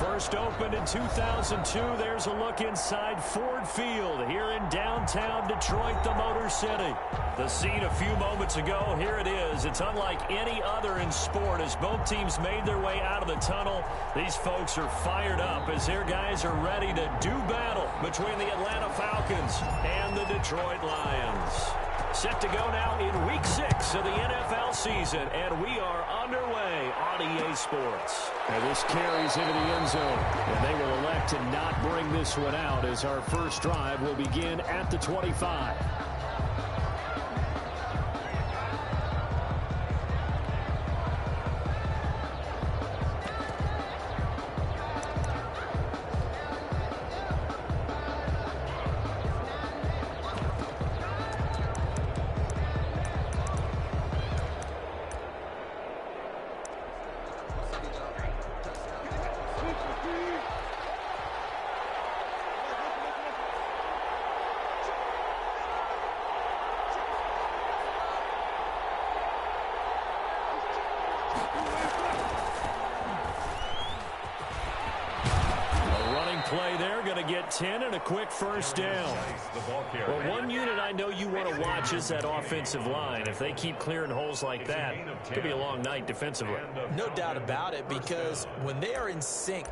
First opened in 2002. There's a look inside Ford Field here in downtown Detroit, the Motor City. The scene a few moments ago, here it is. It's unlike any other in sport as both teams made their way out of the tunnel. These folks are fired up as their guys are ready to do battle between the Atlanta Falcons and the Detroit Lions. Set to go now in Week 6 of the NFL season, and we are underway on EA Sports. And this carries into the end zone, and they will elect to not bring this one out as our first drive will begin at the 25. Play there, going to get 10 and a quick first down. Well, one unit I know you want to watch is that offensive line. If they keep clearing holes like that, it could be a long night defensively. No doubt about it, because when they are in sync,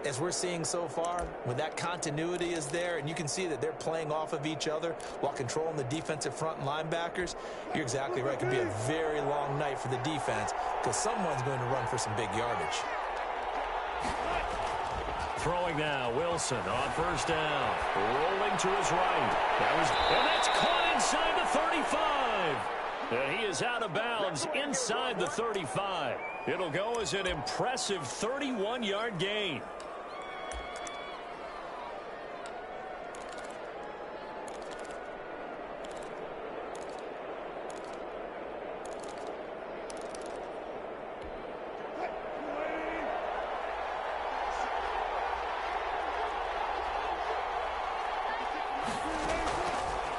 as we're seeing so far, when that continuity is there and you can see that they're playing off of each other while controlling the defensive front and linebackers, you're exactly right. It could be a very long night for the defense because someone's going to run for some big yardage. Throwing now, Wilson on first down. Rolling to his right. And that's caught inside the 35. And he is out of bounds inside the 35. It'll go as an impressive 31-yard gain.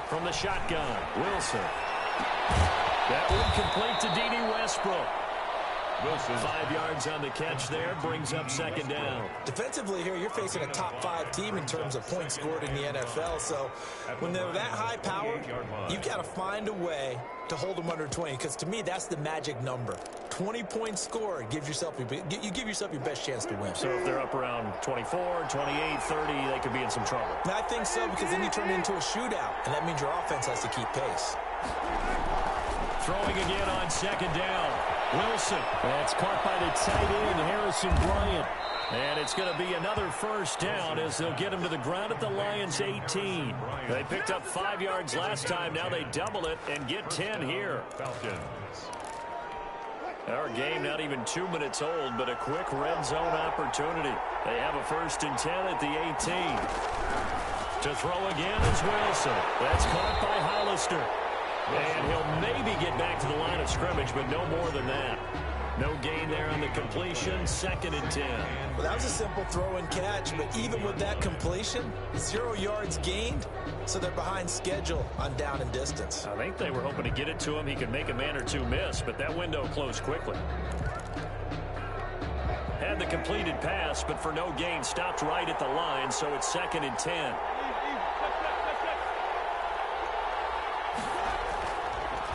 From the shotgun, Wilson. That one complete to D.D. Westbrook. Wilson. 5 yards on the catch there, brings up second down. Defensively here, you're facing a top-5 team in terms of points scored in the NFL. So when they're that high power, you've got to find a way to hold them under 20, because to me, that's the magic number. 20 points scored, you give yourself your best chance to win. So if they're up around 24, 28, 30, they could be in some trouble. And I think so, because then you turn it into a shootout, and that means your offense has to keep pace. Throwing again on second down. Wilson. That's caught by the tight end, Harrison Bryant. And it's going to be another first down as they'll get him to the ground at the Lions' 18. They picked up 5 yards last time. Now they double it and get 10 here. Our game not even 2 minutes old, but a quick red zone opportunity. They have a 1st and 10 at the 18. To throw again is Wilson. That's caught by Hollister. And he'll maybe get back to the line of scrimmage, but no more than that. No gain there on the completion, 2nd and 10. Well, that was a simple throw and catch, but even with that completion, 0 yards gained, so they're behind schedule on down and distance. I think they were hoping to get it to him. He could make a man or two miss, but that window closed quickly. Had the completed pass, but for no gain, stopped right at the line, so it's 2nd and 10.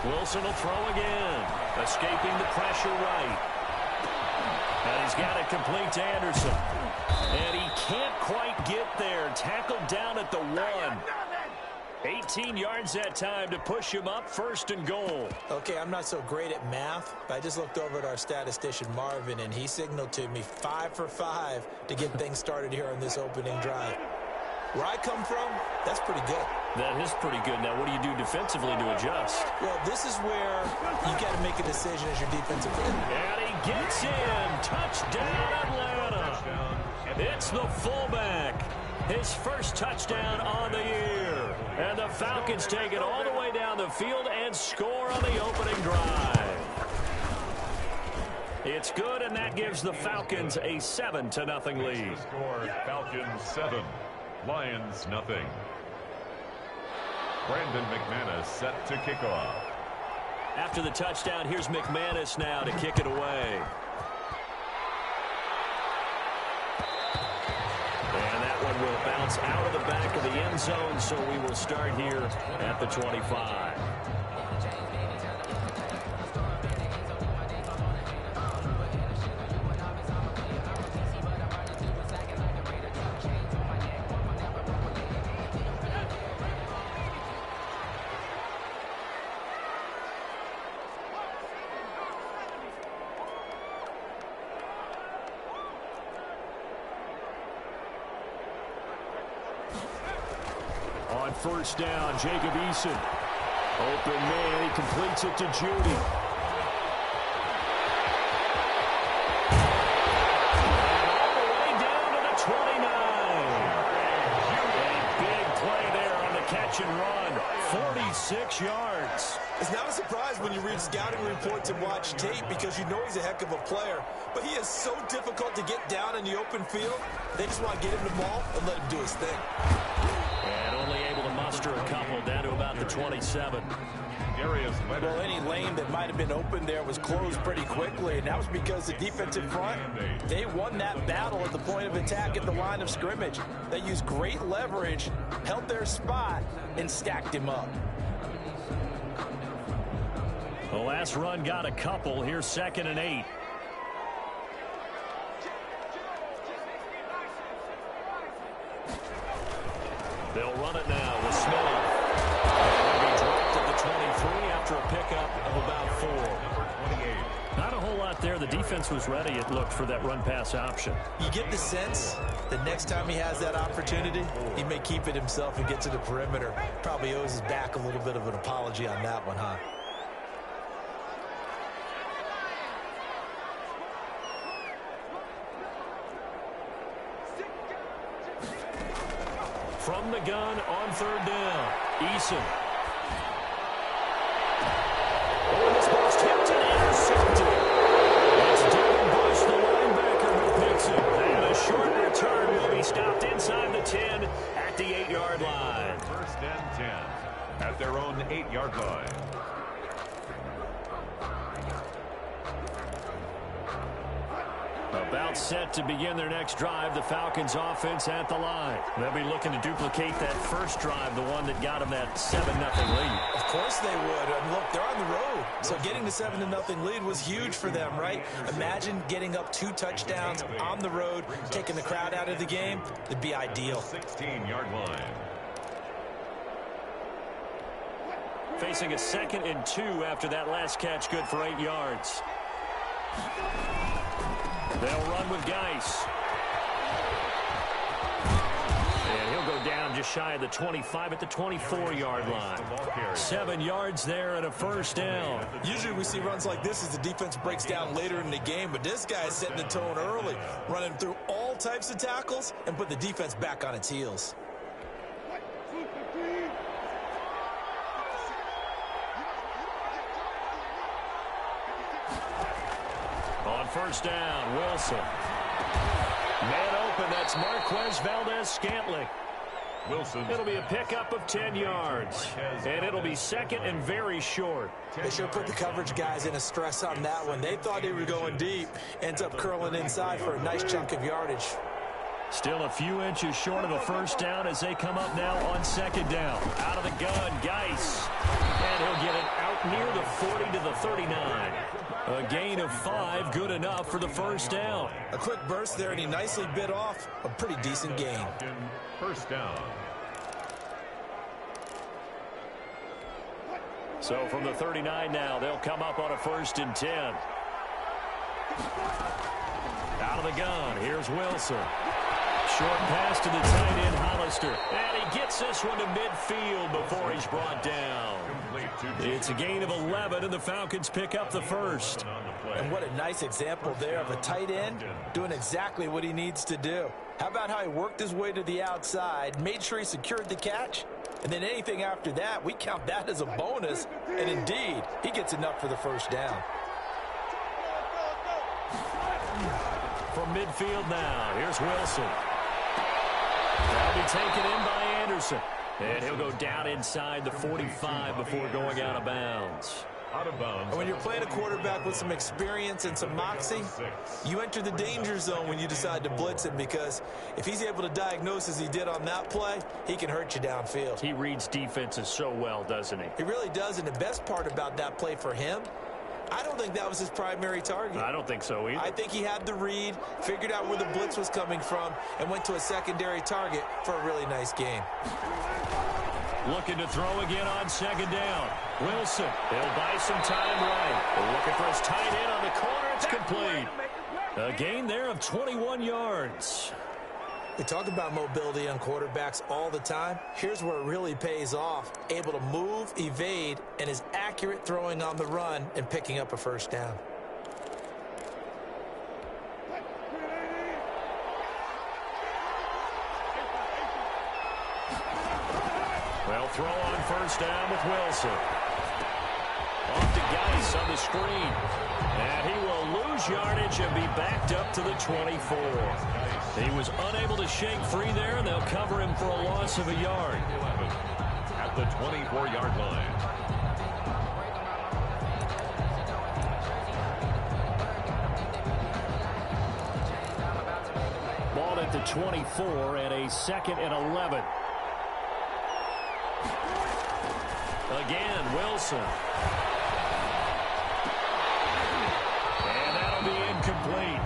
Wilson will throw again, escaping the pressure right. And he's got it complete to Anderson. And he can't quite get there. Tackled down at the 1. 18 yards that time to push him up, 1st and goal. Okay, I'm not so great at math, but I just looked over at our statistician, Marvin, and he signaled to me 5 for 5 to get things started here on this opening drive. Where I come from, that's pretty good. That is pretty good. Now, what do you do defensively to adjust? Well, this is where you got to make a decision as your defensive end. And he gets in. Touchdown, Atlanta. It's the fullback. His first touchdown on the year. And the Falcons take it all the way down the field and score on the opening drive. It's good, and that gives the Falcons a 7-0 lead. Score, Falcons 7. Lions nothing. Brandon McManus set to kick off. After the touchdown, here's McManus now to kick it away. end zone, so we will start here at the 25. On first down, Jacob Eason. Open man, he completes it to Judy. And all the way down to the 29. A big play there on the catch and run. 46 yards. It's not a surprise when you read scouting reports and watch tape because you know he's a heck of a player. But he is so difficult to get down in the open field. They just want to get him the ball and let him do his thing. And only able to muster a couple down to about the 27. Well, any lane that might have been open there was closed pretty quickly, and that was because the defensive front, they won that battle at the point of attack at the line of scrimmage. They used great leverage, held their spot, and stacked him up. The last run got a couple. Here's 2nd and 8. They'll run it now with Smith. He'll be dropped at the 23 after a pickup of about 4. Not a whole lot there. The defense was ready, it looked, for that run-pass option. You get the sense that next time he has that opportunity, he may keep it himself and get to the perimeter. Probably owes his back a little bit of an apology on that one, huh? From the gun on 3rd down, Eason. Oh, this ball's tipped and intercepted. It's Devin Bush, the linebacker, who picks it. And a short return will be stopped inside the 10 at the 8-yard line. 1st and 10 at their own 8-yard line. About set to begin their next drive, the Falcons offense at the line. They'll be looking to duplicate that first drive, the one that got them that 7-0 lead. Of course they would. And look, they're on the road. So getting the 7-0 lead was huge for them, right? Imagine getting up 2 touchdowns on the road, taking the crowd out of the game. It'd be ideal. 16-yard line. Facing a 2nd and 2 after that last catch, good for 8 yards. They'll run with Geis. And he'll go down just shy of the 25 at the 24-yard line. 7 yards there and a 1st down. Usually we see runs like this as the defense breaks down later in the game, but this guy is setting the tone early, running through all types of tackles and put the defense back on its heels. On 1st down, Wilson. Man open, that's Marquez Valdez-Scantling. Wilson. It'll be a pickup of 10 yards, and it'll be 2nd and very short. They should put the coverage guys in a stress on that one. They thought they were going deep. Ends up curling inside for a nice chunk of yardage. Still a few inches short of a 1st down as they come up now on 2nd down. Out of the gun, Geis. And he'll get it out near the 40 to the 39. A gain of 5, good enough for the 1st down. A quick burst there, and he nicely bit off a pretty decent gain. 1st down. So from the 39 now, they'll come up on a 1st and 10. Out of the gun, here's Wilson. Short pass to the tight end, Hollister. And he gets this one to midfield before he's brought down. It's a gain of 11, and the Falcons pick up the 1st. And what a nice example there of a tight end doing exactly what he needs to do. How about how he worked his way to the outside, made sure he secured the catch, and then anything after that, we count that as a bonus. And indeed, he gets enough for the 1st down. From midfield now, here's Wilson. That'll be taken in by Anderson. And he'll go down inside the 45 before going out of bounds. Out of bounds. And when you're playing a quarterback with some experience and some moxie, you enter the danger zone when you decide to blitz him, because if he's able to diagnose as he did on that play, he can hurt you downfield. He reads defenses so well, doesn't he? He really does, and the best part about that play for him, I don't think that was his primary target. I don't think so either. I think he had the read, figured out where the blitz was coming from, and went to a secondary target for a really nice game. Looking to throw again on second down. Wilson, he'll buy some time right. They're looking for his tight end on the corner. It's complete. A gain there of 21 yards. We talk about mobility on quarterbacks all the time. Here's where it really pays off. Able to move, evade, and is accurate throwing on the run and picking up a first down. Well, throw on first down with Wilson. Off to Geis on the screen. And he will lose yardage and be backed up to the 24. He was unable to shake free there, and they'll cover him for a loss of a yard. At the 24-yard line. Ball at the 24 and a 2nd and 11. Again, Wilson. And that'll be incomplete.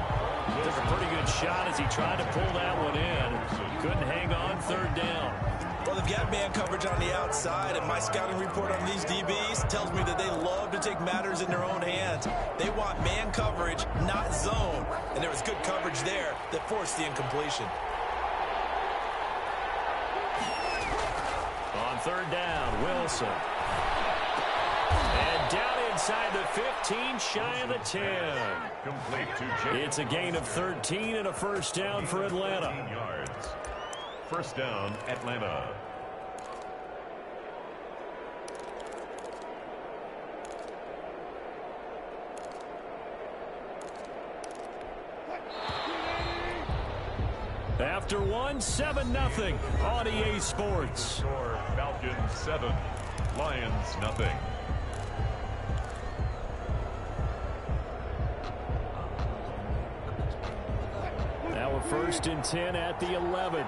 Took a pretty good shot as he tried to pull that one in. Couldn't hang on third down. Well, they've got man coverage on the outside, and my scouting report on these DBs tells me that they love to take matters in their own hands. They want man coverage, not zone. And there was good coverage there that forced the incompletion. On third down, Wilson. And down inside the 15, shy of the 10. Complete to Jacob. It's a gain of 13 and a first down for Atlanta. 13 yards. First down, Atlanta. After one, 7-0 on EA Sports. Score, Falcons 7, Lions nothing. Now we're 1st and 10 at the 11.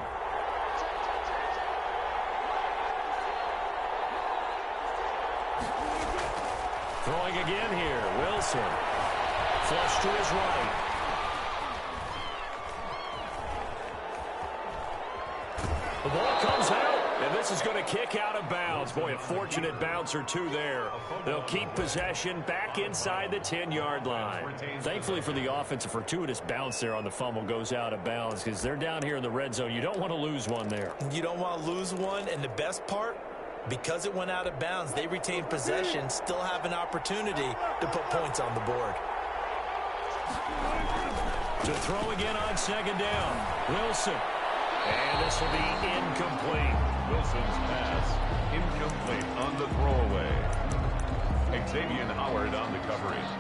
Throwing again here, Wilson. Flush to his right. The ball comes out, and this is going to kick out of bounds. Boy, a fortunate bounce or two there. They'll keep possession back inside the 10-yard line. Thankfully for the offense, a fortuitous bounce there on the fumble goes out of bounds because they're down here in the red zone. You don't want to lose one there. You don't want to lose one, and the best part, because it went out of bounds, they retain possession, still have an opportunity to put points on the board. To throw again on second down, Wilson. And this will be incomplete. Wilson's pass, incomplete on the throwaway. Xavier Howard on the coverage.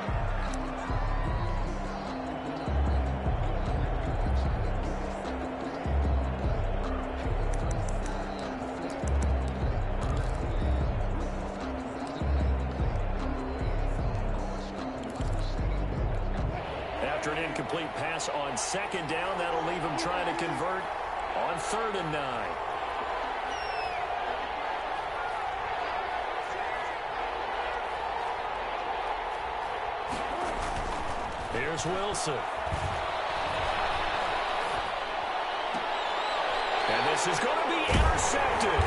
After an incomplete pass on second down, that'll leave him trying to convert on 3rd and 9. Here's Wilson. And this is going to be intercepted.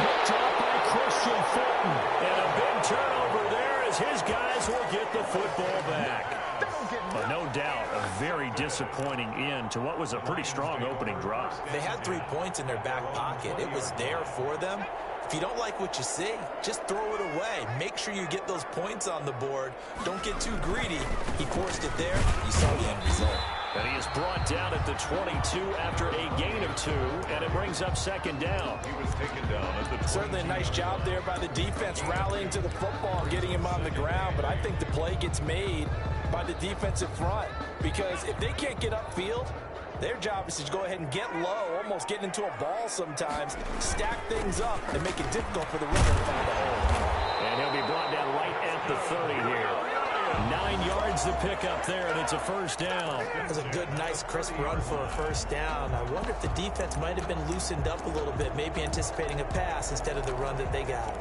Picked up by Christian Fulton. And a big turnover there as his guys will get the football back. But no doubt, a very disappointing end to what was a pretty strong opening drive. They had 3 points in their back pocket. It was there for them. If you don't like what you see, just throw it away. Make sure you get those points on the board. Don't get too greedy. He forced it there. You saw the end result. And he is brought down at the 22 after a gain of 2, and it brings up second down. He was taken down at the 22. Certainly a nice job there by the defense rallying to the football and getting him on the ground, but I think the play gets made by the defensive front, because if they can't get upfield, their job is to go ahead and get low, almost get into a ball sometimes, stack things up, and make it difficult for the runner to find a hole. And he'll be brought down right at the 30 here. 9 yards to pick up there, and it's a first down. That's a good, nice, crisp run for a first down. I wonder if the defense might have been loosened up a little bit, maybe anticipating a pass instead of the run that they got.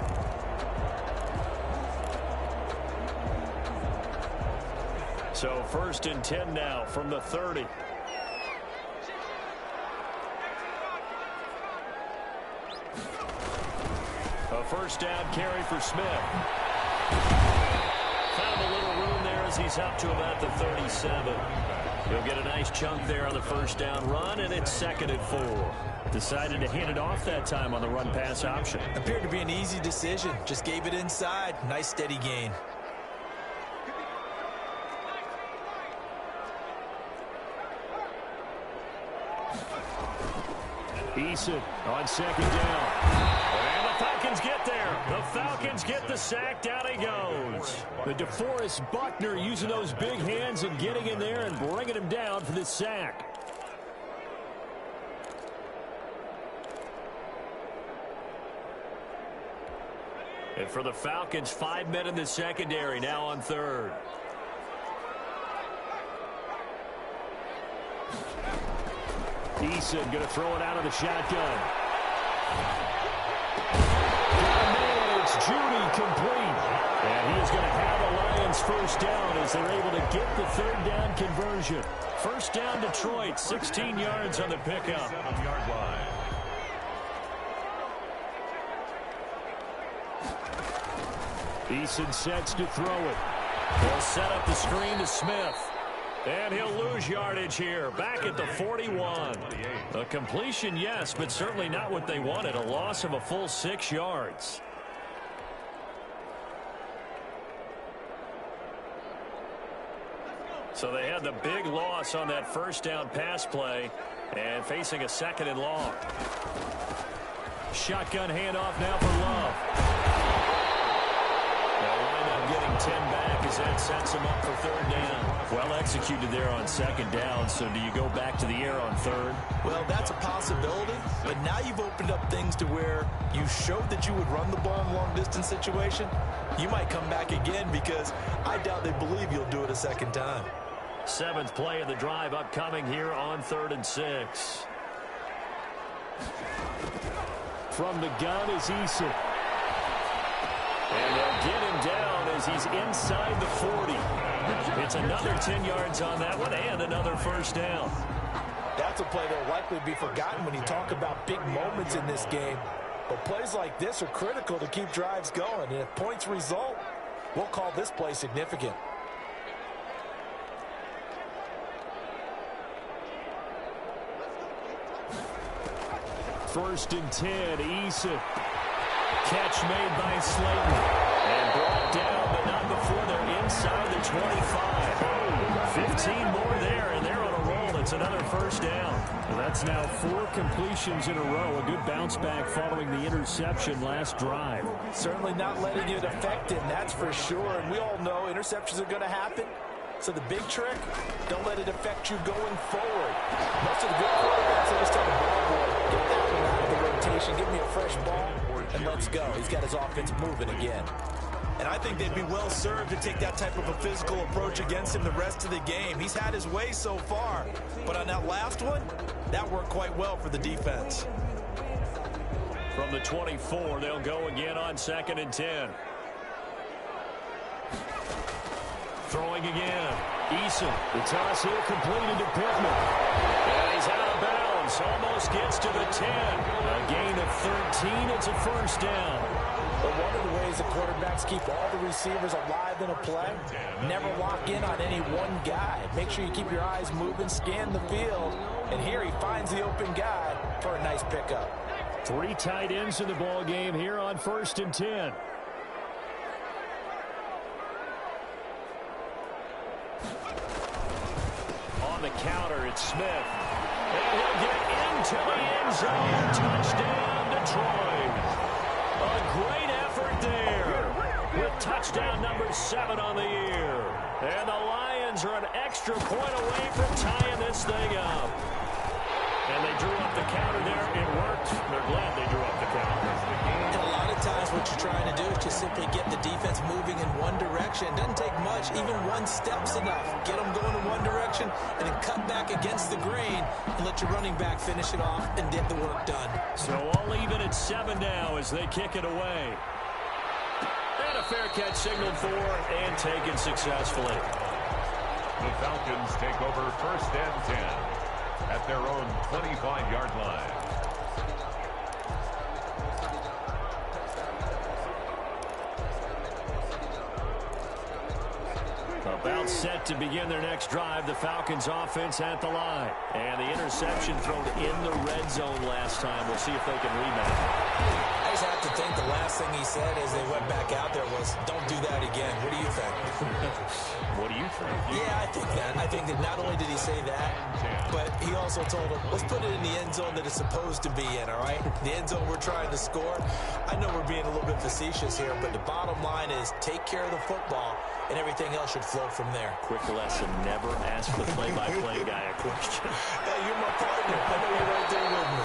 So 1st and 10 now from the 30. A first down carry for Smith. Found a little room there as he's up to about the 37. He'll get a nice chunk there on the first down run, and it's 2nd and 4. Decided to hand it off that time on the run-pass option. Appeared to be an easy decision. Just gave it inside. Nice, steady gain. Eason on 2nd down. And the Falcons get there. The Falcons get the sack. Down he goes. The DeForest Buckner using those big hands and getting in there and bringing him down for the sack. And for the Falcons, 5 men in the secondary now on 3rd. Eason going to throw it out of the shotgun. It's Judy complete. And he is going to have a Lions first down as they're able to get the 3rd down conversion. First down Detroit, 16 yards on the pickup. 7-yard line. Eason sets to throw it. He'll set up the screen to Smith. And he'll lose yardage here, back at the 41. A completion, yes, but certainly not what they wanted. A loss of a full 6 yards. So they had the big loss on that first down pass play and facing a 2nd and long. Shotgun handoff now for Love. They'll wind up getting 10 back as that sets them up for 3rd down. Well executed there on 2nd down, so do you go back to the air on 3rd? Well, that's a possibility, but now you've opened up things to where you showed that you would run the ball in long-distance situation. You might come back again because I doubt they believe you'll do it a 2nd time. 7th play of the drive upcoming here on 3rd and 6. From the gun is Eason. And they'll get him down as he's inside the 40. It's another 10 yards on that one and another first down. That's a play that will likely be forgotten when you talk about big moments in this game. But plays like this are critical to keep drives going. And if points result, we'll call this play significant. First and 10, Eason. Catch made by Slayton. And brought down, but not before they're inside the 25. 15 more there, and they're on a roll. It's another first down. Well, that's now 4 completions in a row. A good bounce back following the interception last drive. Certainly not letting it affect him, that's for sure. And we all know interceptions are going to happen. So the big trick, don't let it affect you going forward. Most of the good quarterbacks, they just tell the ball boy, get that one out of the rotation, give me a fresh ball, and let's go. He's got his offense moving again. And I think they'd be well served to take that type of a physical approach against him the rest of the game. He's had his way so far, but on that last one, that worked quite well for the defense. From the 24, they'll go again on 2nd and 10. Throwing again. Eason. The toss here completed to Pittman. And he's out of bounds. Almost gets to the 10. A gain of 13. It's a first down. But one of the ways the quarterbacks keep all the receivers alive in a play, never lock in on any one guy. Make sure you keep your eyes moving, scan the field. And here he finds the open guy for a nice pickup. 3 tight ends in the ball game here on 1st and 10. On the counter, it's Smith. And he'll get into the end zone. Touchdown, Detroit. A great effort there with touchdown number 7 on the year. And the Lions are an extra point away from tying this thing up. And they drew up the counter there. It worked. They're glad they drew up the counter. And a lot of times what you're trying to do is just simply get the defense moving in one direction. It doesn't take much. Even one step's enough. Get them going in one direction and then cut back against the grain and let your running back finish it off and get the work done. So all even at 7 now as they kick it away. And a fair catch signaled for and taken successfully. The Falcons take over 1st and 10 at their own 25-yard line. About set to begin their next drive. The Falcons offense at the line. And the interception thrown in the red zone last time. We'll see if they can rebound. I just have to think the last thing he said as they went back out there was, don't do that again. What do you think? What do you think? Yeah, I think that. I think that not only did he say that, but he also told him, let's put it in the end zone that it's supposed to be in, all right? The end zone we're trying to score. I know we're being a little bit facetious here, but the bottom line is take care of the football, and everything else should flow from there. Quick lesson, never ask the play-by-play guy a question. Hey, you're my partner. I know you're right there with me.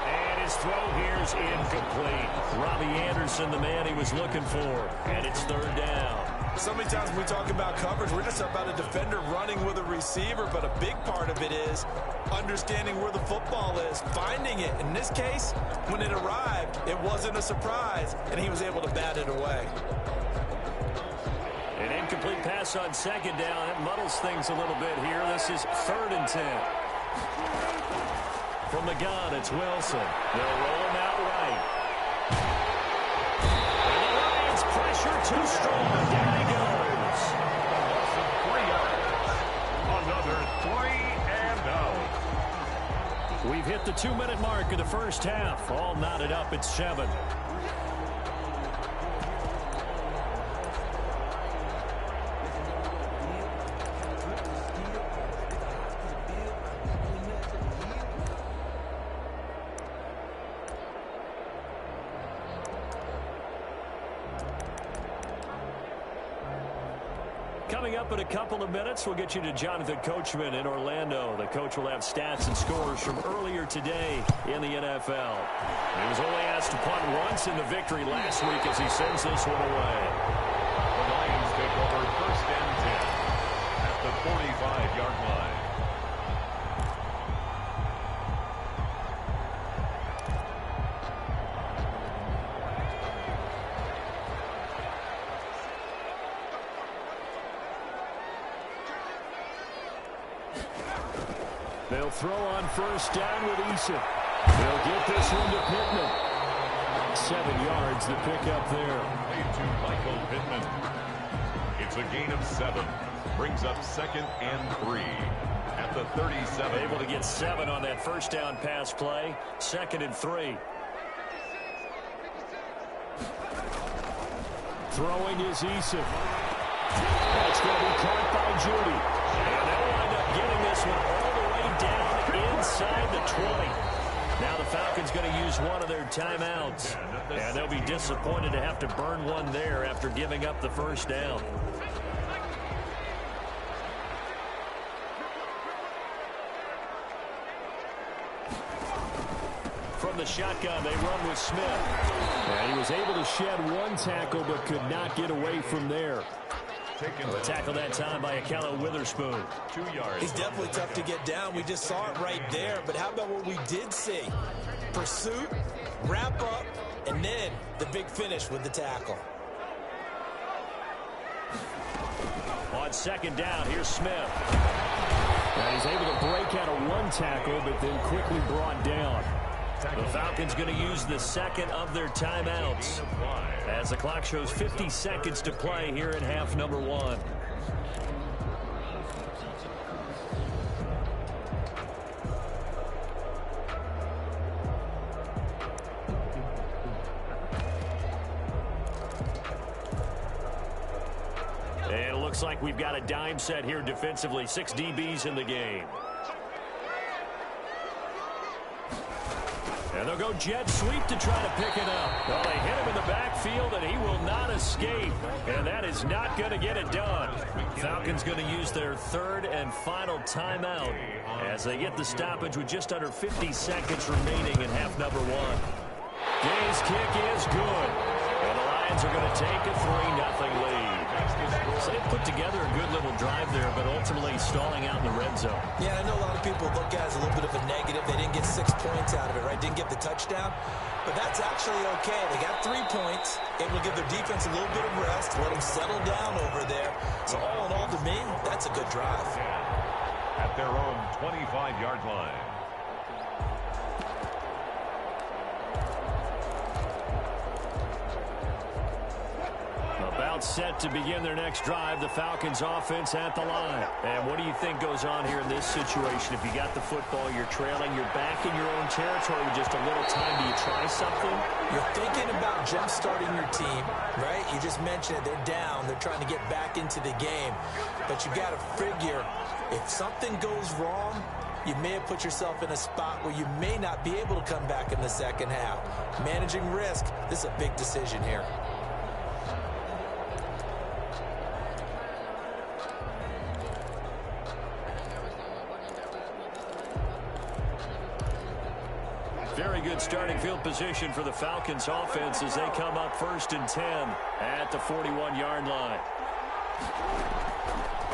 And his throw here is incomplete. Robbie Anderson, the man he was looking for. And it's 3rd down. So many times when we talk about coverage, we're just about a defender running with a receiver, but a big part of it is understanding where the football is, finding it. In this case, when it arrived, it wasn't a surprise, and he was able to bat it away. An incomplete pass on 2nd down. It muddles things a little bit here. This is 3rd and 10. From the gun, it's Wilson. They'll roll him out right. And the Lions pressure too strong. Down he goes. 3 yards. Another 3 and out. We've hit the 2-minute mark of the first half. All knotted up at 7. Coming up in a couple of minutes, we'll get you to Jonathan Coachman in Orlando. The coach will have stats and scores from earlier today in the NFL. He was only asked to punt once in the victory last week as he sends this one away. The Lions take over 1st and 10 at the 45-yard line. They'll throw on 1st down with Eason. They'll get this one to Pittman. 7 yards, the pickup there. Made to Michael Pittman. It's a gain of 7. Brings up 2nd and 3 at the 37. Able to get 7 on that 1st down pass play. 2nd and 3. Throwing is Eason. That's going to be caught by Judy. And they'll wind up getting this one all the way down inside the 20. Now the Falcons going to use one of their timeouts. And they'll be disappointed to have to burn one there after giving up the 1st down. From the shotgun, they run with Smith. And he was able to shed one tackle but could not get away from there. Tackle that time by Akello Witherspoon. 2 yards. He's definitely tough to get down. We just saw it right there. But how about what we did see? Pursuit, wrap up, and then the big finish with the tackle. On 2nd down, here's Smith. And he's able to break out of one tackle but then quickly brought down. The Falcons going to use the 2nd of their timeouts as the clock shows 50 seconds to play here in half number 1. And it looks like we've got a dime set here defensively. 6 DBs in the game. And they'll go jet sweep to try to pick it up. Well, they hit him in the backfield, and he will not escape. And that is not going to get it done. Falcons going to use their third and final timeout as they get the stoppage with just under 50 seconds remaining in half number one. Gay's kick is good. And the Lions are going to take a 3-0 lead. So they put together a good little drive there, but ultimately stalling out in the red zone. Yeah, I know a lot of people look at it as a little bit of a negative. They didn't get 6 points out of it, right? Didn't get the touchdown. But that's actually okay. They got 3 points. It will give their defense a little bit of rest, let them settle down over there. So all in all, to me, that's a good drive. At their own 25-yard line. About set to begin their next drive, the Falcons offense at the line. And what do you think goes on here in this situation? If you got the football, you're trailing, you're back in your own territory with just a little time. Do you try something? You're thinking about jump-starting your team, right? You just mentioned it. They're down. They're trying to get back into the game. But you got to figure, if something goes wrong, you may have put yourself in a spot where you may not be able to come back in the second half. Managing risk, this is a big decision here. Very good starting field position for the Falcons offense as they come up 1st and 10 at the 41-yard line.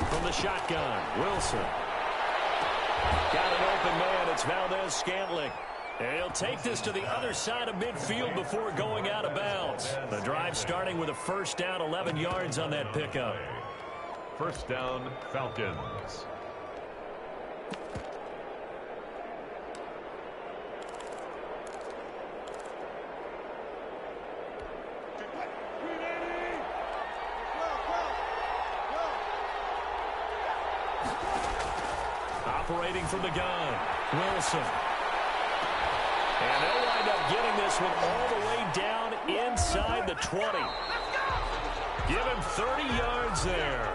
From the shotgun, Wilson. Got an open man. It's Valdez-Scantling. And he'll take this to the other side of midfield before going out of bounds. The drive starting with a 1st down, 11 yards on that pickup. 1st down, Falcons. Operating from the gun, Wilson. And they'll wind up getting this one all the way down inside the 20. Give him 30 yards there.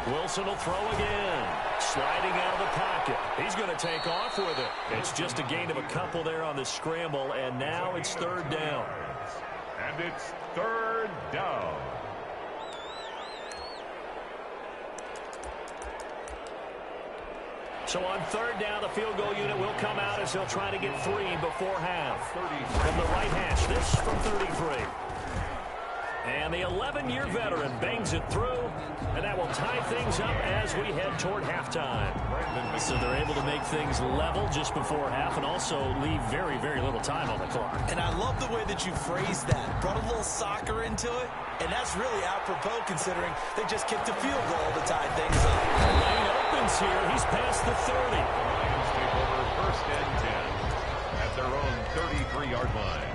Wilson will throw again. Sliding out of the pocket. He's going to take off with it. It's just a gain of a couple there on the scramble, and now it's 3rd down. And it's 3rd down. So on 3rd down, the field goal unit will come out as they'll try to get 3 before half. From the right hash, this from 33. And the 11-year veteran bangs it through, and that will tie things up as we head toward halftime. So they're able to make things level just before half and also leave very, very little time on the clock. And I love the way that you phrased that. Brought a little soccer into it, and that's really apropos considering they just kicked a field goal to tie things up. The lane opens here. He's past the 30. Lions take over 1st and 10 at their own 33-yard line.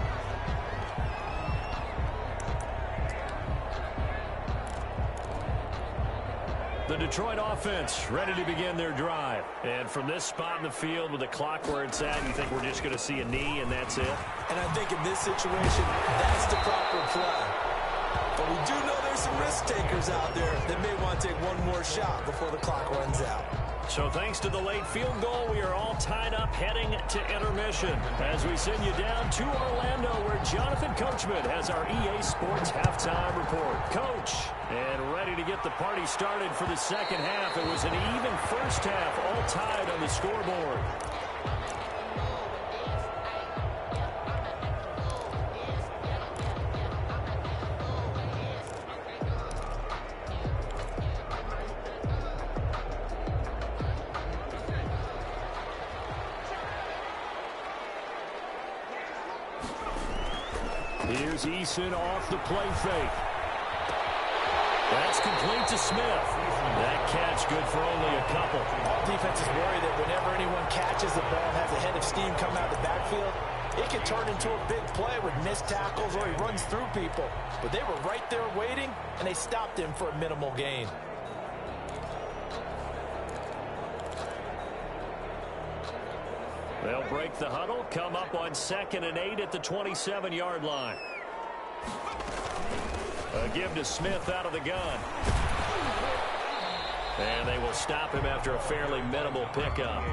The Detroit offense ready to begin their drive. And from this spot in the field with the clock where it's at, you think we're just going to see a knee and that's it? And I think in this situation, that's the proper play. But we do know there's some risk takers out there that may want to take one more shot before the clock runs out. So thanks to the late field goal, we are all tied up heading to intermission as we send you down to Orlando where Jonathan Coachman has our EA Sports halftime report. Coach, and ready to get the party started for the second half. It was an even first half, all tied on the scoreboard. Here's Eason off the play fake. That's complete to Smith. That catch good for only a couple. All defenses worry that whenever anyone catches the ball and has a head of steam come out of the backfield, it can could turn into a big play with missed tackles or he runs through people. But they were right there waiting, and they stopped him for a minimal gain. They'll break the huddle, come up on 2nd and 8 at the 27-yard line. A give to Smith out of the gun. And they will stop him after a fairly minimal pickup.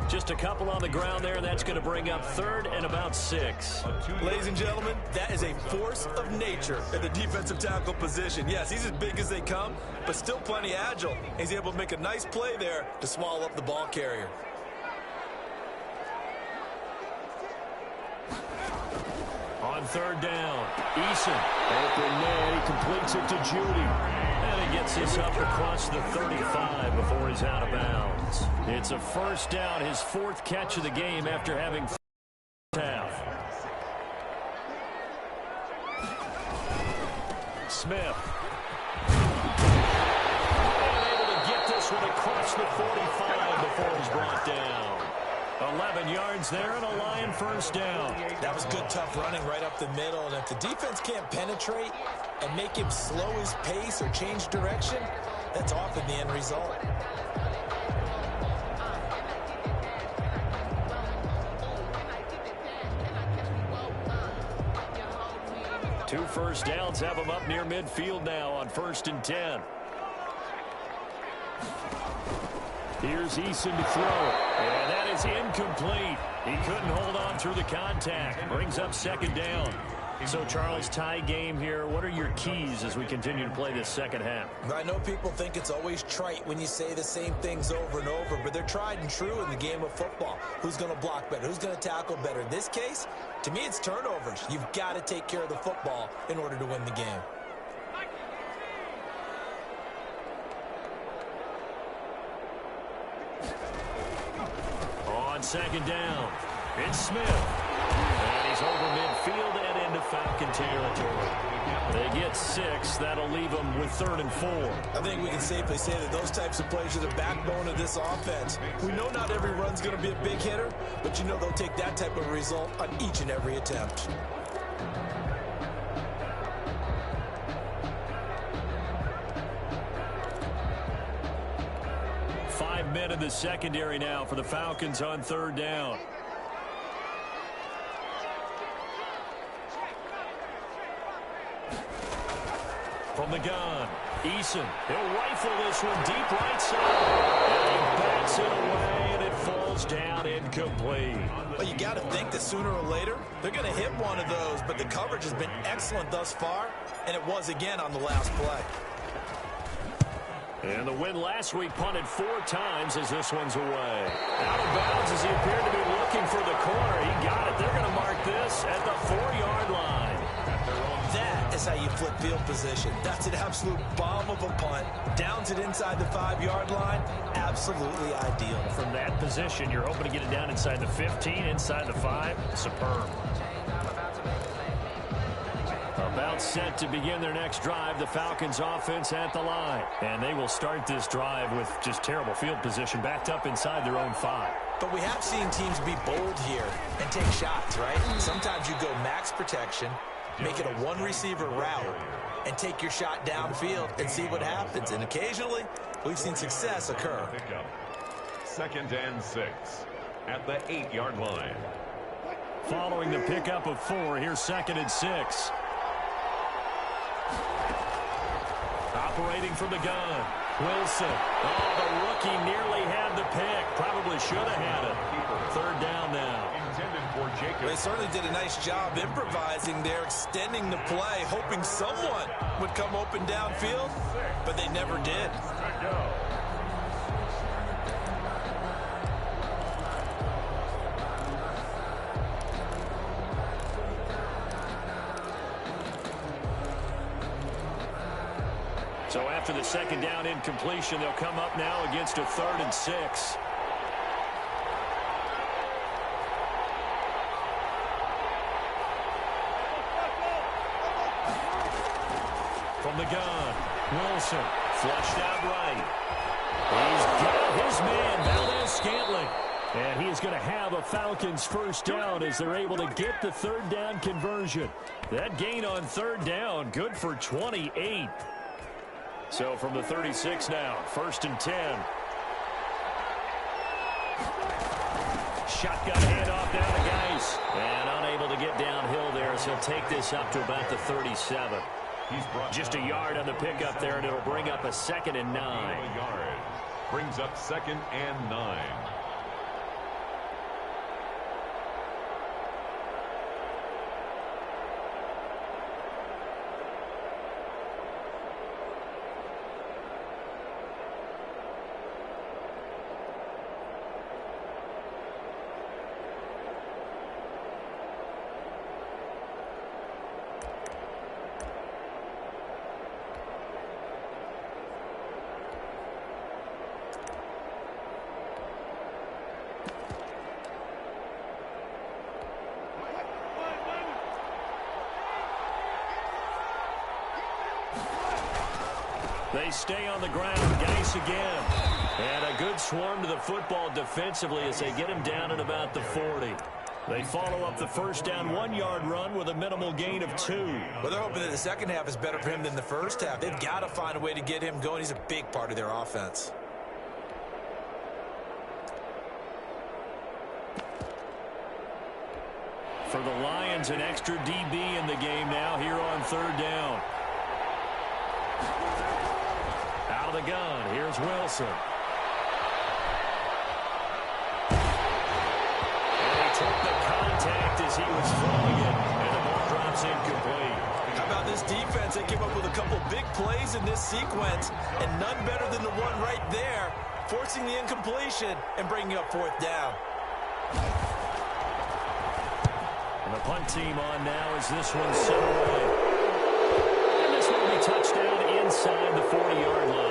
Just a couple on the ground there, and that's going to bring up 3rd and about 6. Ladies and gentlemen, that is a force of nature at the defensive tackle position. Yes, he's as big as they come, but still plenty agile. He's able to make a nice play there to swallow up the ball carrier. On 3rd down, Eason, open man, he completes it to Judy. And he gets this up across the 35 before he's out of bounds. It's a 1st down, his 4th catch of the game after having half. Smith. And able to get this one across the 45 before he's brought down. 11 yards there and a Lion 1st down. That was good, tough running right up the middle. And if the defense can't penetrate and make him slow his pace or change direction, that's often the end result. Two 1st downs have him up near midfield now on 1st and 10. Here's Eason to throw. And that is incomplete. He couldn't hold on through the contact. Brings up 2nd down. So, Charles, tie game here. What are your keys as we continue to play this 2nd half? I know people think it's always trite when you say the same things over and over, but they're tried and true in the game of football. Who's going to block better? Who's going to tackle better? In this case, to me, it's turnovers. You've got to take care of the football in order to win the game. On 2nd down, it's Smith. And he's over midfield and into Falcon territory. They get 6. That'll leave them with 3rd and 4. I think we can safely say that those types of plays are the backbone of this offense. We know not every run's going to be a big hitter, but you know they'll take that type of result on each and every attempt. Five men in the secondary now for the Falcons on 3rd down. From the gun, Eason. He'll rifle this one deep right side. And he backs it away, and it falls down incomplete. Well, you got to think that sooner or later, they're going to hit one of those, but the coverage has been excellent thus far, and it was again on the last play. And the win last week punted 4 times as this one's away. Out of bounds as he appeared to be looking for the corner. He got it. They're going to mark this at the 4-yard line. That is how you flip field position. That's an absolute bomb of a punt. Downs it inside the 5-yard line. Absolutely ideal. From that position, you're hoping to get it down inside the 15, inside the 5. Superb. About set to begin their next drive, the Falcons offense at the line. And they will start this drive with just terrible field position, backed up inside their own 5. But we have seen teams be bold here and take shots, right? Sometimes you go max protection, make it a one-receiver route, and take your shot downfield and see what happens. And occasionally, we've seen success occur. 2nd and 6 at the 8-yard line. Following the pickup of 4, here's 2nd and 6. Operating from the gun, Wilson. Oh, the rookie nearly had the pick. Probably should have had it. 3rd down now. They certainly did a nice job improvising there, extending the play, hoping someone would come open downfield, but they never did. So after the 2nd down incompletion, they'll come up now against a 3rd and 6. From the gun, Wilson, flushed out right. He's got his man, Valdez Scantling. And he is going to have a Falcons first down as they're able to get the third down conversion. That gain on third down, good for 28. So from the 36 now, 1st and 10. Shotgun handoff down to Geis. And unable to get downhill there, so he'll take this up to about the 37. Just a yard on the pickup there, and it'll bring up a 2nd and 9. Brings up 2nd and 9. They stay on the ground. Geis again. And a good swarm to the football defensively as they get him down at about the 40. They follow up the first down 1-yard run with a minimal gain of 2. Well, they're hoping that the second half is better for him than the first half. They've got to find a way to get him going. He's a big part of their offense. For the Lions, an extra DB in the game now here on third down. Out of the gun, here's Wilson. And he took the contact as he was throwing it, and the ball drops incomplete. How about this defense? They came up with a couple big plays in this sequence, and none better than the one right there, forcing the incompletion and bringing up 4th down. And the punt team on now as this one set away. And this one will be touchdown inside the 40-yard line.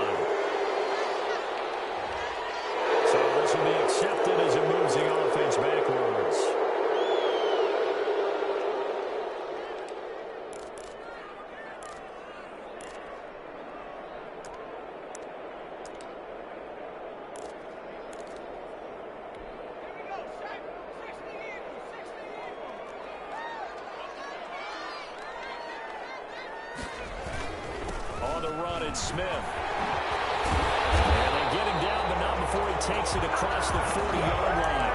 So this will be accepted as it moves the offense backwards. On the run, it's Smith. And they get him down, but not before he takes it across the 40-yard line.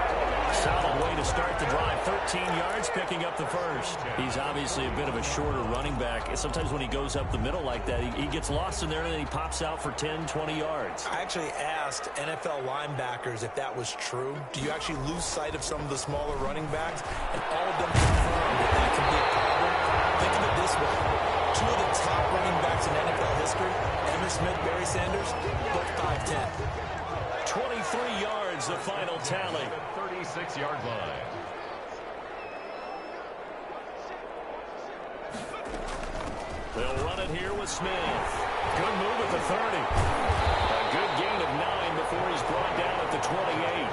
Solid way to start the drive. 13 yards, picking up the first. He's obviously a bit of a shorter running back. And sometimes when he goes up the middle like that, he gets lost in there, and then he pops out for 10, 20 yards. I actually asked NFL linebackers if that was true. Do you actually lose sight of some of the smaller running backs? And all of them confirmed that can be a problem. Think of it this way. 2 of the top running backs in NFL history, Emmitt Smith, Barry Sanders, both 5'10". 23 yards, the final tally. 36-yard line. They'll run it here with Smith. Good move at the 30. A good gain of 9 before he's brought down at the 28.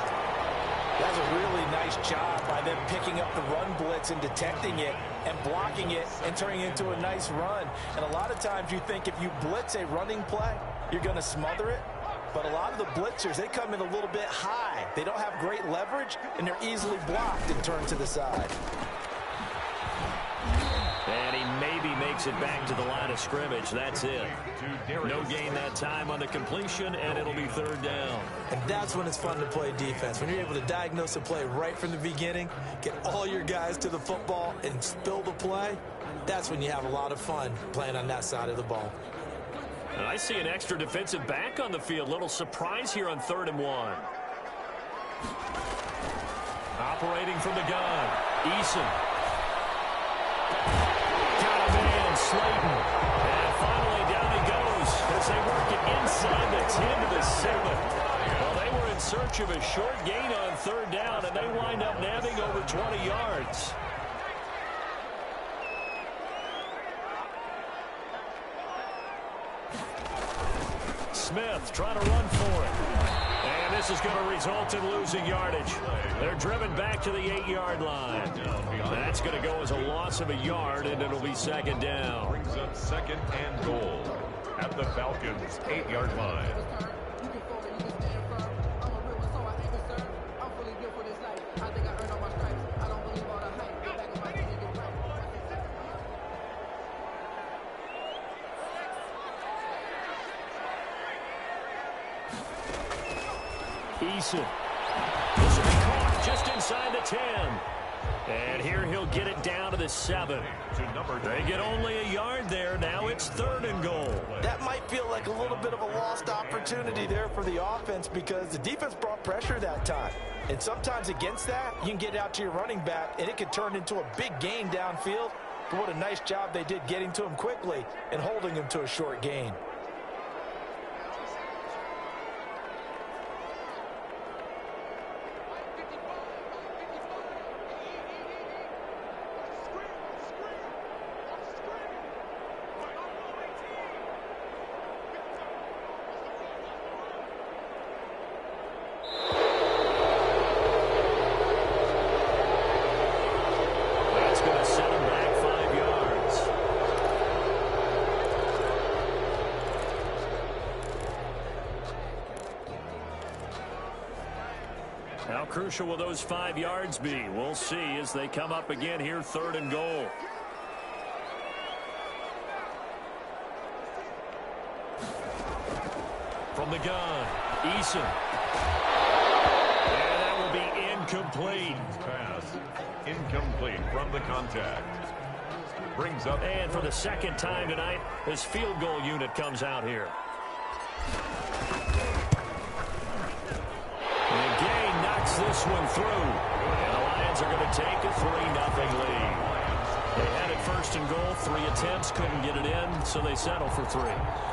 That's a really nice job by them picking up the run blitz and detecting it and blocking it and turning it into a nice run. And a lot of times you think if you blitz a running play, you're going to smother it. But a lot of the blitzers, they come in a little bit high. They don't have great leverage, and they're easily blocked and turned to the side. And he maybe makes it back to the line of scrimmage. That's it. No gain that time on the completion, and it'll be third down. And that's when it's fun to play defense. When you're able to diagnose a play right from the beginning, get all your guys to the football, and spill the play, that's when you have a lot of fun playing on that side of the ball. And I see an extra defensive back on the field. Little surprise here on 3rd and 1. Operating from the gun, Eason. Got a man, Slayton. And finally down he goes as they work it inside the 10 to the 7. Well, they were in search of a short gain on 3rd down, and they wind up nabbing over 20 yards. Smith trying to run for it. And this is going to result in losing yardage. They're driven back to the 8-yard line. That's going to go as a loss of a yard, and it'll be 2nd down. Brings up 2nd and goal at the Falcons' 8-yard line. Eason. This will be caught just inside the 10. And here he'll get it down to the 7. They get only a yard there. Now it's 3rd and goal. That might feel like a little bit of a lost opportunity there for the offense because the defense brought pressure that time. And sometimes against that, you can get out to your running back, and it can turn into a big gain downfield. But what a nice job they did getting to him quickly and holding him to a short gain. How crucial will those 5 yards be? We'll see as they come up again here, 3rd and goal. From the gun, Eason. And that will be incomplete. Pass incomplete from the contact. Brings up. And for the 2nd time tonight, this field goal unit comes out here. This one through, and the Lions are going to take a 3-0 lead. They had it 1st and goal, 3 attempts, couldn't get it in, so they settle for 3.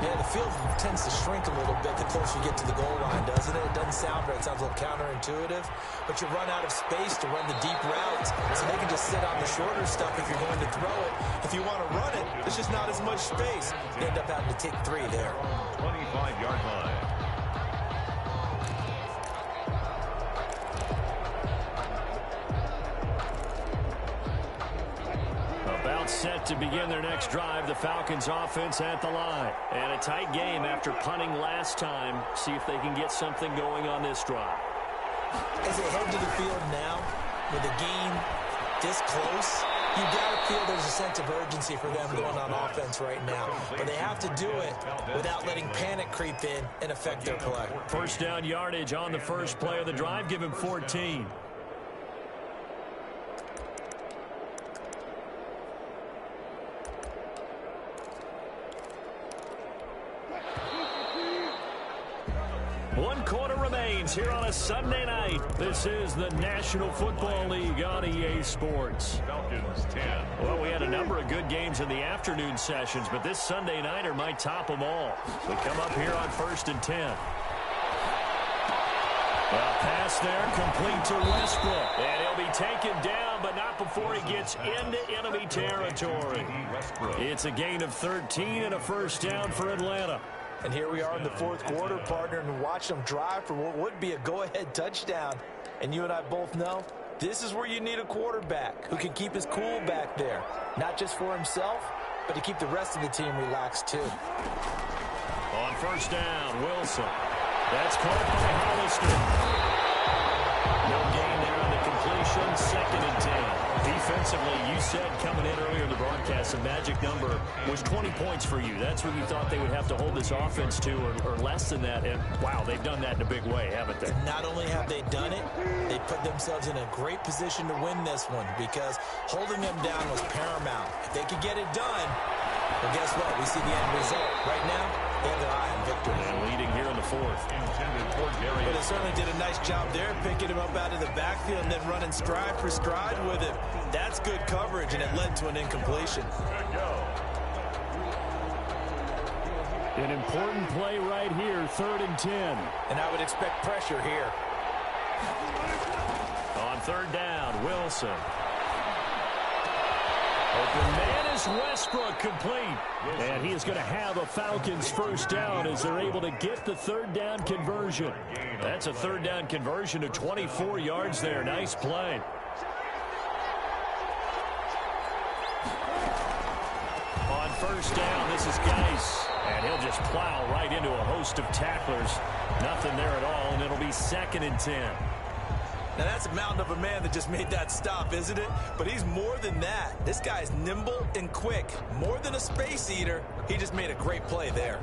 Yeah, the field tends to shrink a little bit the closer you get to the goal line, doesn't it? It doesn't sound right. It sounds a little counterintuitive, but you run out of space to run the deep routes, so they can just sit on the shorter stuff if you're going to throw it. If you want to run it, there's just not as much space. You end up having to take 3 there. 25-yard line. Set to begin their next drive. The Falcons offense at the line. And a tight game after punting last time. See if they can get something going on this drive. As they head to the field now, with the game this close, you got to feel there's a sense of urgency for them going on offense right now. But they have to do it without letting panic creep in and affect their play. 1st down yardage on the first play of the drive. Give him 14. Here on a Sunday night. This is the National Football League on EA Sports. Falcons 10. Well, we had a number of good games in the afternoon sessions, but this Sunday nighter might top them all. We come up here on 1st and 10. Well, pass there, complete to Westbrook. And he'll be taken down, but not before he gets into enemy territory. It's a gain of 13 and a 1st down for Atlanta. And here we are in the 4th quarter, partner, and watch them drive for what would be a go-ahead touchdown. And you and I both know this is where you need a quarterback who can keep his cool back there. Not just for himself, but to keep the rest of the team relaxed too. On 1st down, Wilson. That's caught by Hollister. No gain there on the completion. 2nd and 10. Defensively, you said coming in earlier in the broadcast, the magic number was 20 points for you. That's what you thought they would have to hold this offense to, or less than that. And, wow, they've done that in a big way, haven't they? Not only have they done it, they put themselves in a great position to win this one because holding them down was paramount. If they could get it done, well, guess what? We see the end result. Right now, they have their eye on victory. And leading here in the 4th. But they certainly did a nice job there, picking him up out of the backfield and then running stride for stride with him. That's good coverage, and it led to an incompletion. An important play right here, 3rd and 10. And I would expect pressure here. On 3rd down, Wilson. Open man is Westbrook, complete. And he is going to have a Falcons 1st down as they're able to get the 3rd down conversion. That's a 3rd down conversion of 24 yards there. Nice play. On 1st down, this is Geis. And he'll just plow right into a host of tacklers. Nothing there at all, and it'll be 2nd and 10. Now, that's a mountain of a man that just made that stop, isn't it? But he's more than that. This guy's nimble and quick. More than a space eater. He just made a great play there.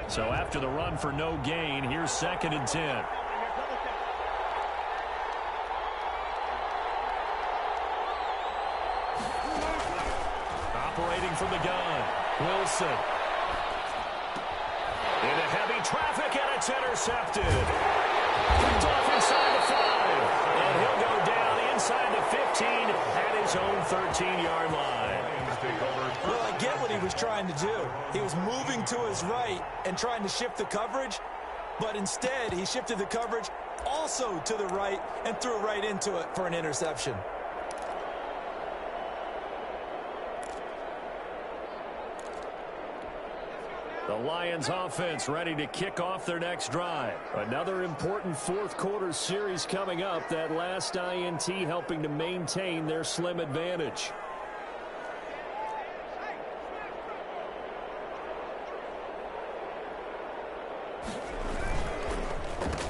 So after the run for no gain, here's 2nd and 10. operating from the gun. Wilson. Into heavy traffic, and it's intercepted. Picked off inside the 5. And he'll go down inside the 15 at his own 13-yard line. Well, I get what he was trying to do. He was moving to his right and trying to shift the coverage, but instead he shifted the coverage also to the right and threw right into it for an interception. The Lions offense ready to kick off their next drive. Another important fourth quarter series coming up. That last INT helping to maintain their slim advantage.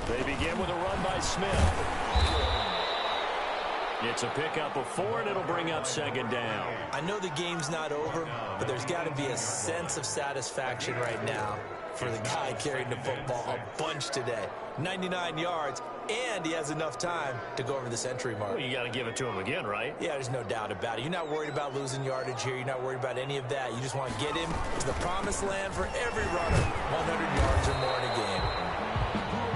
They begin with a run by Smith. It's a pickup of 4, and it'll bring up second down. I know the game's not over, but there's got to be a sense of satisfaction right now for the guy carrying the football a bunch today. 99 yards, and he has enough time to go over the century mark. Well, you got to give it to him again, right? Yeah, there's no doubt about it. You're not worried about losing yardage here. You're not worried about any of that. You just want to get him to the promised land for every runner. 100 yards or more in a game.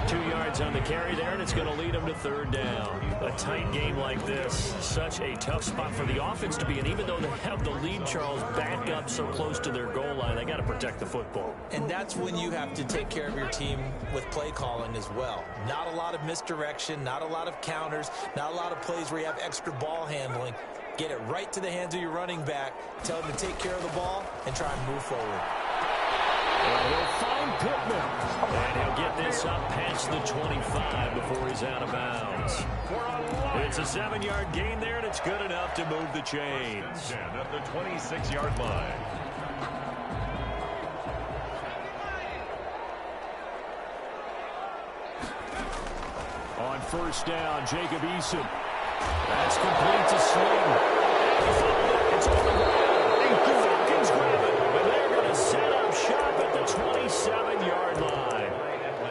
2 yards on the carry there, and it's going to lead them to third down. A tight game like this, such a tough spot for the offense to be in. Even though they have the lead, Charles, back up so close to their goal line, they got to protect the football. And that's when you have to take care of your team with play calling as well. Not a lot of misdirection, not a lot of counters, not a lot of plays where you have extra ball handling. Get it right to the hands of your running back, tell him to take care of the ball, and try and move forward. Well, he'll find Pittman, and he'll get this up past the 25 before he's out of bounds. It's a 7-yard gain there, and it's good enough to move the chains. At the 26-yard line. On first down, Jacob Eason. That's complete to Sling. It's on the ground. The Falcons grab it, and they're going to set up shop at the 27-yard line.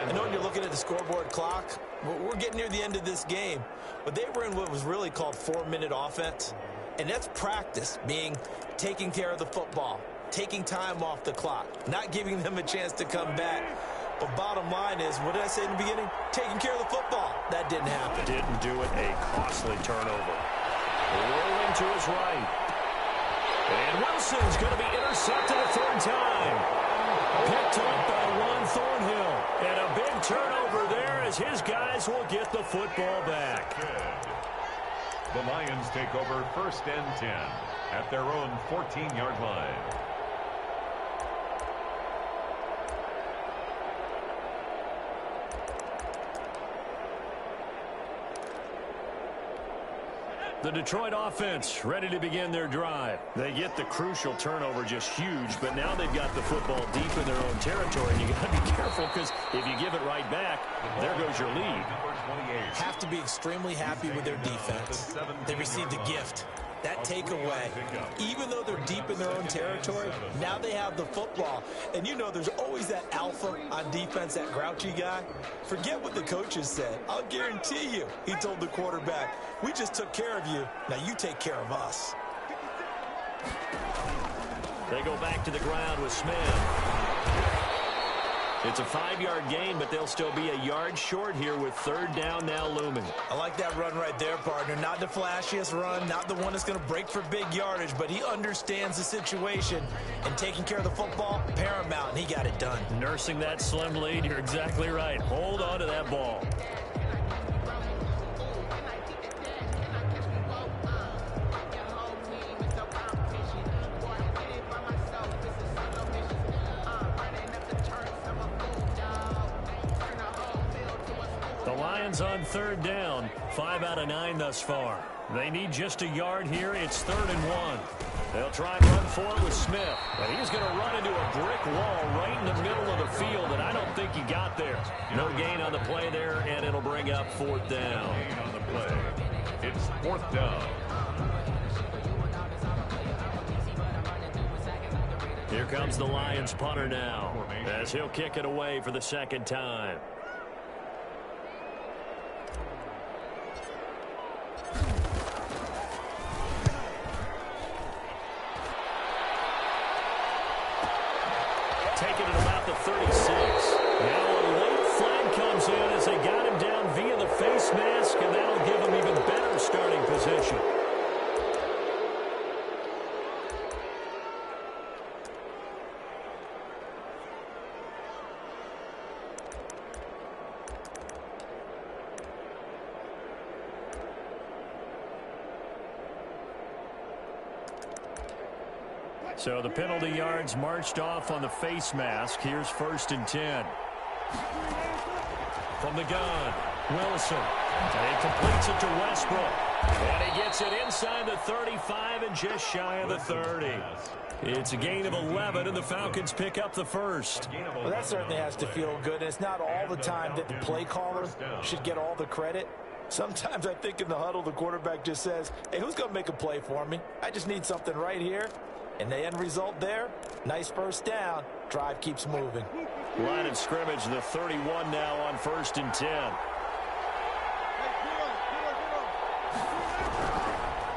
I know when you're looking at the scoreboard clock, we're getting near the end of this game, but they were in what was really called 4-minute offense, and that's practice, meaning taking care of the football, taking time off the clock, not giving them a chance to come back. But bottom line is, what did I say in the beginning? Taking care of the football. That didn't happen. Didn't do it. A costly turnover. Rolling to his right. And Wilson's going to be intercepted a third time. Picked up by Juan Thornhill. And a big turnover there as his guys will get the football back. The Lions take over first and 10 at their own 14-yard line. The Detroit offense ready to begin their drive. They get the crucial turnover, just huge, but now they've got the football deep in their own territory, and you got to be careful because if you give it right back, there goes your lead. Have to be extremely happy with their defense. They received a gift. That takeaway, even though they're deep in their own territory, now they have the football. And you know there's always that alpha on defense, that grouchy guy. Forget what the coaches said. I'll guarantee you, he told the quarterback, we just took care of you. Now you take care of us. They go back to the ground with Smith. It's a 5-yard gain, but they'll still be a yard short here with third down now looming. I like that run right there, partner. Not the flashiest run, not the one that's going to break for big yardage, but he understands the situation, and taking care of the football, paramount, and he got it done. Nursing that slim lead, you're exactly right. Hold on to that ball. On third down, 5 out of 9 thus far. They need just a yard here. It's 3rd and 1. They'll try and run for it with Smith. But he's going to run into a brick wall right in the middle of the field, and I don't think he got there. No gain on the play there, and it'll bring up 4th down. On the play, it's 4th down. Here comes the Lions punter now, as he'll kick it away for the second time. taken at about the 36. Now a late flag comes in as they got him down via the face mask, and that'll give him even better starting position. So the penalty yards marched off on the face mask. Here's 1st and 10. From the gun, Wilson. And he completes it to Westbrook. And he gets it inside the 35 and just shy of the 30. It's a gain of 11, and the Falcons pick up the first. Well, that certainly has to feel good. And it's not all the time that the play caller should get all the credit. Sometimes I think in the huddle, the quarterback just says, hey, who's going to make a play for me? I just need something right here. And the end result there, nice first down. Drive keeps moving. Line of scrimmage, the 31 now on 1st and 10.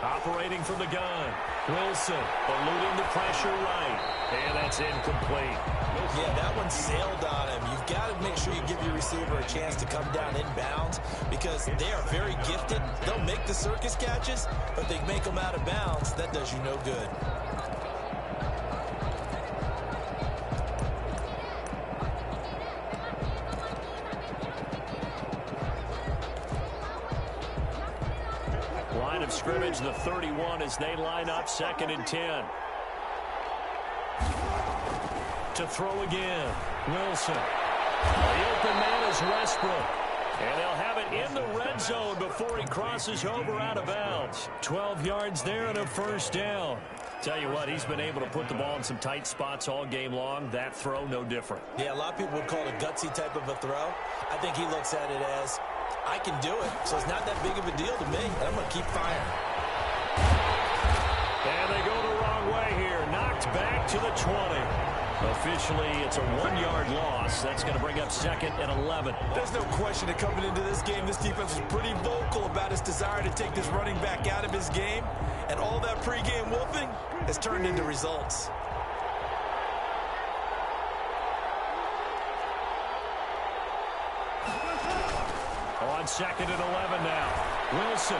Operating from the gun. Wilson eluding the pressure right. And that's incomplete. Yeah, that one sailed on him. You've got to make sure you give your receiver a chance to come down inbounds because they are very gifted. They'll make the circus catches, but they make them out of bounds. That does you no good. Line of scrimmage, the 31 as they line up 2nd and 10. To throw again, Wilson. The open man is Westbrook. And they'll have it in the red zone before he crosses over out of bounds. 12 yards there and a first down. Tell you what, he's been able to put the ball in some tight spots all game long. That throw, no different. Yeah, a lot of people would call it a gutsy type of a throw. I think he looks at it as, I can do it, so it's not that big of a deal to me, and I'm going to keep firing. And they go the wrong way here. Knocked back to the 20. Officially, it's a 1-yard loss. That's going to bring up 2nd and 11. There's no question that coming into this game, this defense was pretty vocal about its desire to take this running back out of his game. And all that pregame wolfing has turned into results. On 2nd and 11 now. Wilson.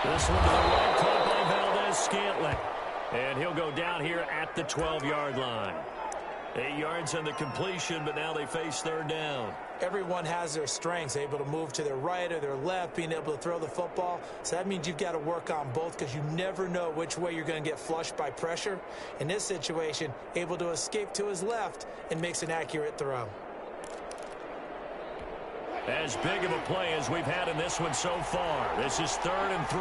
This one to the right, caught by Valdez-Scantling. And he'll go down here at the 12-yard line. 8 yards on the completion, but now they face 3rd down. Everyone has their strengths, able to move to their right or their left, being able to throw the football. So that means you've got to work on both because you never know which way you're going to get flushed by pressure. In this situation, able to escape to his left and makes an accurate throw. As big of a play as we've had in this one so far. This is 3rd and 3.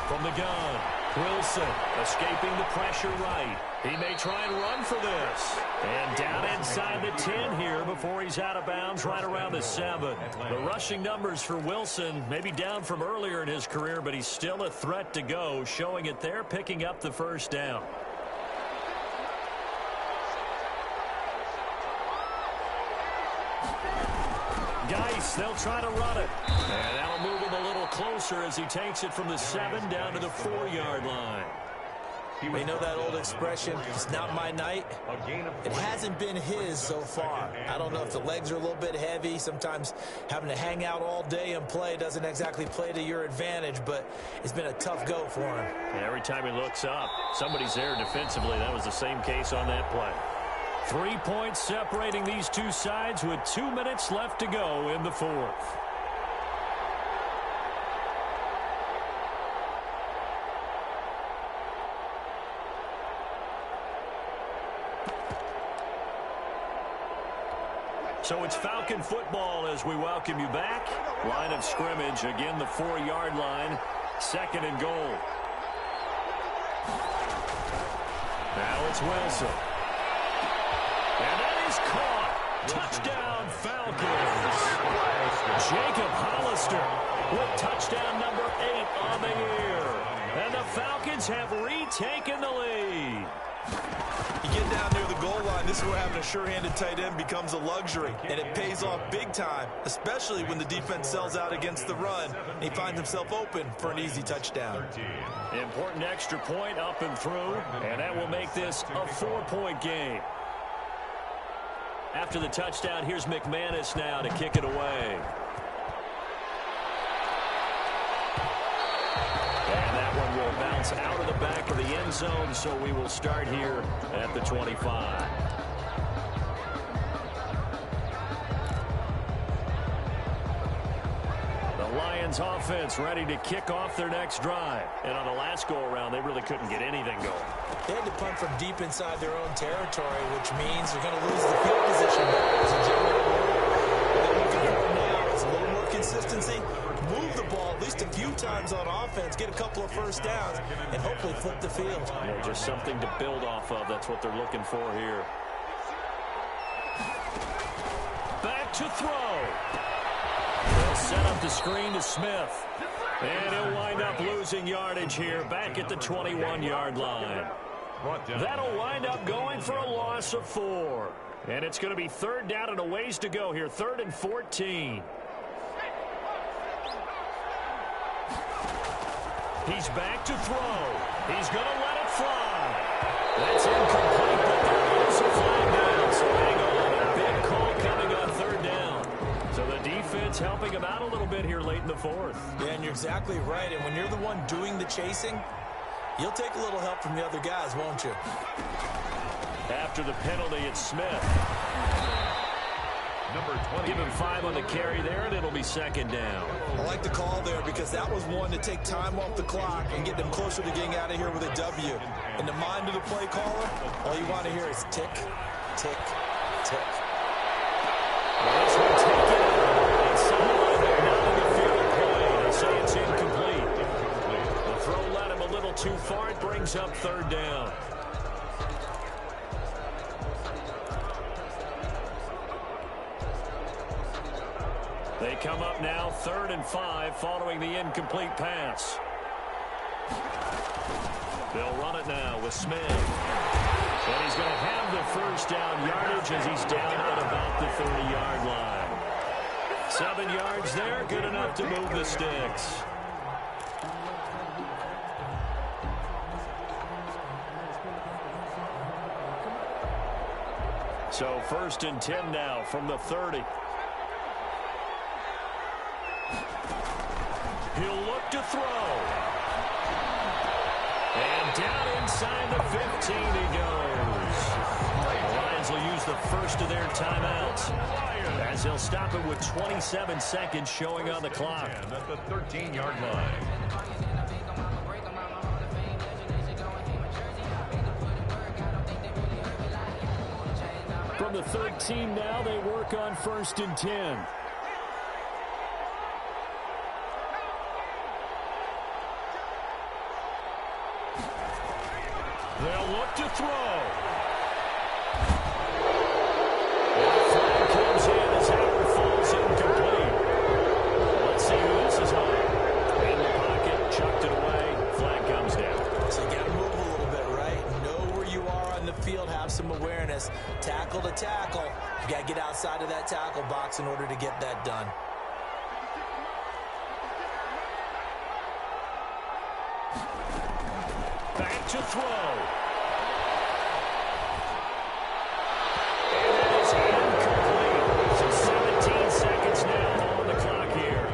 From the gun, Wilson escaping the pressure right. He may try and run for this. And down inside the 10 here before he's out of bounds right around the 7. The rushing numbers for Wilson maybe down from earlier in his career, but he's still a threat to go, showing it there, picking up the first down. Geis, they'll try to run it. And that'll move him a little closer as he takes it from the 7 down to the 4-yard line. You know that old expression, it's not my night? It hasn't been his so far. I don't know if the legs are a little bit heavy. Sometimes having to hang out all day and play doesn't exactly play to your advantage, but it's been a tough go for him. And every time he looks up, somebody's there defensively. That was the same case on that play. 3 points separating these two sides with 2 minutes left to go in the 4th. So it's Falcon football as we welcome you back. Line of scrimmage, again the 4-yard line. 2nd and goal. Now it's Wilson. And that is caught. Touchdown, Falcons. Jacob Hollister with touchdown number 8 on the year. And the Falcons have retaken the lead. You get down near the goal line, line, this is where having a sure-handed tight end becomes a luxury, and it pays off big time, especially when the defense sells out against the run, and he finds himself open for an easy touchdown. Important extra point up and through, and that will make this a 4-point game. After the touchdown, here's McManus now to kick it away. And that one will bounce out of the back of the end zone, so we will start here at the 25. The Lions offense ready to kick off their next drive. And on the last go-around, they really couldn't get anything going. They had to punt from deep inside their own territory, which means they're going to lose the field position battles in general. What they're looking for now is a little more consistency, move the ball at least a few times on offense, get a couple of first downs, and hopefully flip the field. Yeah, just something to build off of. That's what they're looking for here. Back to throw. They'll set up the screen to Smith. And he'll wind up losing yardage here back at the 21-yard line. That'll wind up going for a loss of 4. And it's going to be third down and a ways to go here. 3rd and 14. He's back to throw. He's going to let it fly. That's incomplete, but there is a flag down. So hang on. A big call coming on 3rd down. So the defense helping him out a little bit here late in the 4th. Yeah, and you're exactly right. And when you're the one doing the chasing, you'll take a little help from the other guys, won't you? After the penalty, it's Smith. Number 20. Give him 5 on the carry there, and it'll be 2nd down. I like the call there because that was one to take time off the clock and get them closer to getting out of here with a W. In the mind of the play caller, all you want to hear is tick, tick, tick. Well, this will take it out. And someone acknowledging the field play. They say it's incomplete. The throw led him a little too far. It brings up 3rd down. They come up now 3rd and 5 following the incomplete pass. They'll run it now with Smith. And he's going to have the first down yardage as he's down at about the 30-yard line. 7 yards there, good enough to move the sticks. So 1st and 10 now from the 30. He'll look to throw. And down inside the 15 he goes. The Lions will use the first of their timeouts, as they'll stop it with 27 seconds showing on the clock. At the 13-yard line. From the 13 now, they work on 1st and 10. They'll look to throw. And the flag comes in as Howard falls incomplete. Let's see who this is on. In the pocket, chucked it away. Flag comes down. So you got to move a little bit, right? Know where you are on the field, have some awareness. Tackle to tackle. You got to get outside of that tackle box in order to get that done. Back to throw. And that is incomplete. So 17 seconds now on the clock here.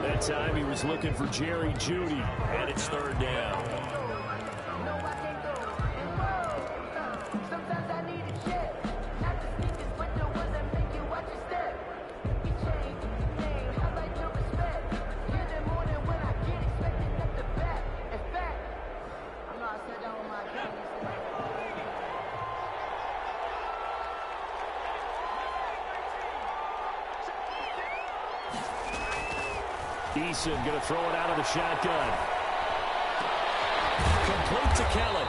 That time he was looking for Jerry Jeudy, and it's 3rd down. Eason going to throw it out of the shotgun. Complete to Kelly.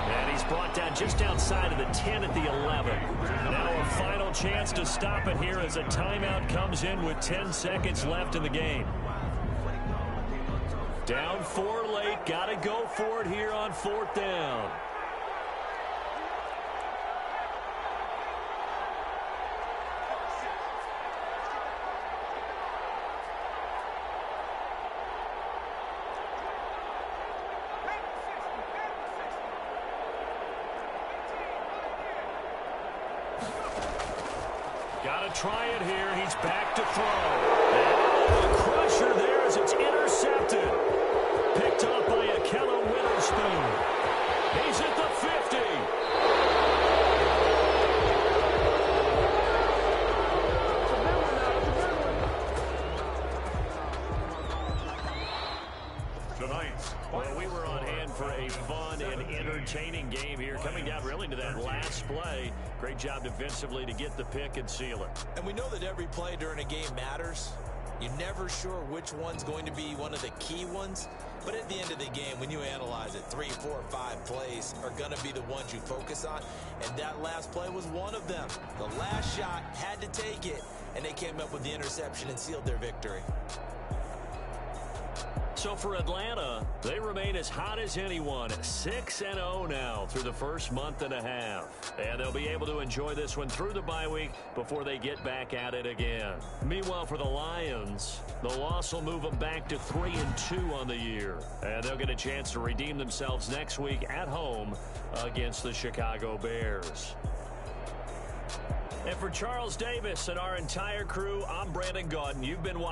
And he's brought down just outside of the 10 at the 11. Now a final chance to stop it here as a timeout comes in with 10 seconds left in the game. Down 4 late. Got to go for it here on 4th down. Got to try it here. He's back to throw. And a crusher there as it's intercepted. Picked up by Akello Witherspoon. He's at the 50. Well, we were on hand for a fun and entertaining game here, coming down really to that last play. Great job defensively to get the pick and seal it. And we know that every play during a game matters. You're never sure which one's going to be one of the key ones. But at the end of the game, when you analyze it, 3, 4, 5 plays are going to be the ones you focus on. And that last play was one of them. The last shot had to take it, and they came up with the interception and sealed their victory. So for Atlanta, they remain as hot as anyone, 6-0 now through the first month and a half. And they'll be able to enjoy this one through the bye week before they get back at it again. Meanwhile, for the Lions, the loss will move them back to 3-2 on the year. And they'll get a chance to redeem themselves next week at home against the Chicago Bears. And for Charles Davis and our entire crew, I'm Brandon Gaudin. You've been watching.